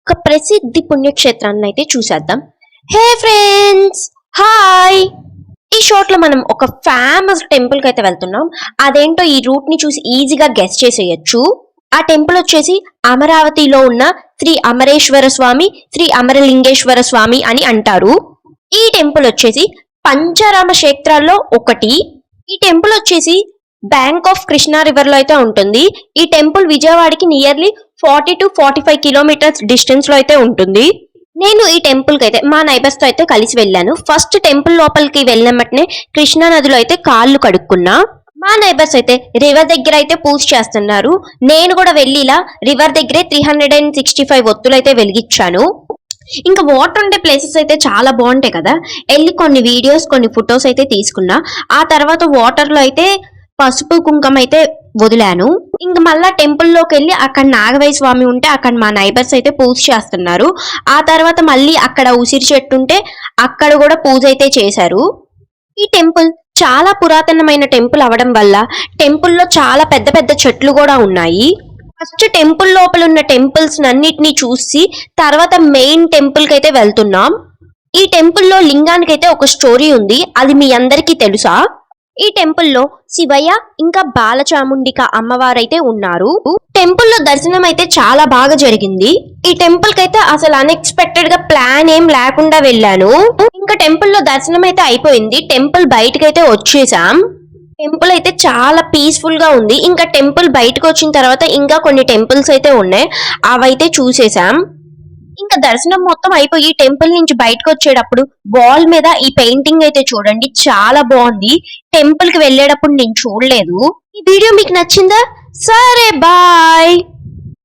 ఒక ప్రసిద్ధి పుణ్యక్షేత్రాన్ని అయితే చూసేద్దాం. హే ఫ్రెండ్స్, హాయ్. ఈ షార్ట్ లో మనం ఒక ఫేమస్ టెంపుల్ కి అయితే వెళ్తున్నాం. అదేంటో ఈ రూట్ ని చూసి ఈజీగా గెస్ చేసేయచ్చు. ఆ టెంపుల్ వచ్చేసి అమరావతిలో ఉన్న శ్రీ అమరేశ్వర స్వామి, శ్రీ అమరలింగేశ్వర స్వామి అని అంటారు. ఈ టెంపుల్ వచ్చేసి పంచరామ క్షేత్రాల్లో ఒకటి. ఈ టెంపుల్ వచ్చేసి బ్యాంక్ ఆఫ్ కృష్ణా రివర్ లో అయితే ఉంటుంది. ఈ టెంపుల్ విజయవాడకి నియర్లీ 40 to 45 కిలోమీటర్స్ డిస్టెన్స్ లో అయితే ఉంటుంది. నేను ఈ టెంపుల్ కి అయితే మా నైబర్స్ తో అయితే కలిసి వెళ్ళాను. ఫస్ట్ టెంపుల్ లోపలికి వెళ్ళినమ్మటనే కృష్ణా నదిలో అయితే కాళ్ళు కడుక్కున్నా. మా నైబర్స్ అయితే రివర్ దగ్గర అయితే పూజ చేస్తున్నారు. నేను కూడా వెళ్ళి ఇలా రివర్ దగ్గరే 365 ఒత్తులు అయితే వెలిగించాను. ఇంకా వాటర్ ఉండే ప్లేసెస్ అయితే చాలా బాగుంటాయి కదా. వెళ్ళి కొన్ని వీడియోస్, కొన్ని ఫొటోస్ అయితే తీసుకున్నా. ఆ తర్వాత వాటర్ లో అయితే పసుపు కుంకుమ అయితే వదిలాను. ఇంక మళ్ళా టెంపుల్ లోకి వెళ్ళి అక్కడ నాగవయ్య స్వామి ఉంటే అక్కడ మా నైబర్స్ అయితే పూజ చేస్తున్నారు. ఆ తర్వాత మళ్ళీ అక్కడ ఉసిరి చెట్టు ఉంటే అక్కడ కూడా పూజ అయితే చేశారు. ఈ టెంపుల్ చాలా పురాతనమైన టెంపుల్ అవడం వల్ల టెంపుల్లో చాలా పెద్ద పెద్ద చెట్లు కూడా ఉన్నాయి. ఫస్ట్ టెంపుల్ లోపల ఉన్న టెంపుల్స్ అన్నిటినీ చూసి తర్వాత మెయిన్ టెంపుల్ కి అయితే వెళ్తున్నాం. ఈ టెంపుల్లో లింగానికి అయితే ఒక స్టోరీ ఉంది. అది మీ అందరికీ తెలుసా? ఈ టెంపుల్లో శివయ్య ఇంకా బాలచాముండిక అమ్మవారైతే ఉన్నారు. టెంపుల్లో దర్శనం అయితే చాలా బాగా జరిగింది. ఈ టెంపుల్ కి అయితే అసలు అన్ఎక్స్పెక్టెడ్ గా ప్లాన్ ఏం లేకుండా వెళ్ళాను. ఇంకా టెంపుల్లో దర్శనం అయితే అయిపోయింది. టెంపుల్ బయటకు అయితే వచ్చేసాం. టెంపుల్ అయితే చాలా పీస్ఫుల్ గా ఉంది. ఇంకా టెంపుల్ బయటకు వచ్చిన తర్వాత ఇంకా కొన్ని టెంపుల్స్ అయితే ఉన్నాయి, అవైతే చూసేసాం. ఇంకా దర్శనం మొత్తం అయిపోయి టెంపుల్ నుంచి బయటకు వచ్చేటప్పుడు వాల్ మీద ఈ పెయింటింగ్ అయితే చూడండి, చాలా బాగుంది. టెంపుల్ కి వెళ్ళేటప్పుడు నేను చూడలేదు. ఈ వీడియో మీకు నచ్చిందా? సరే, బాయ్.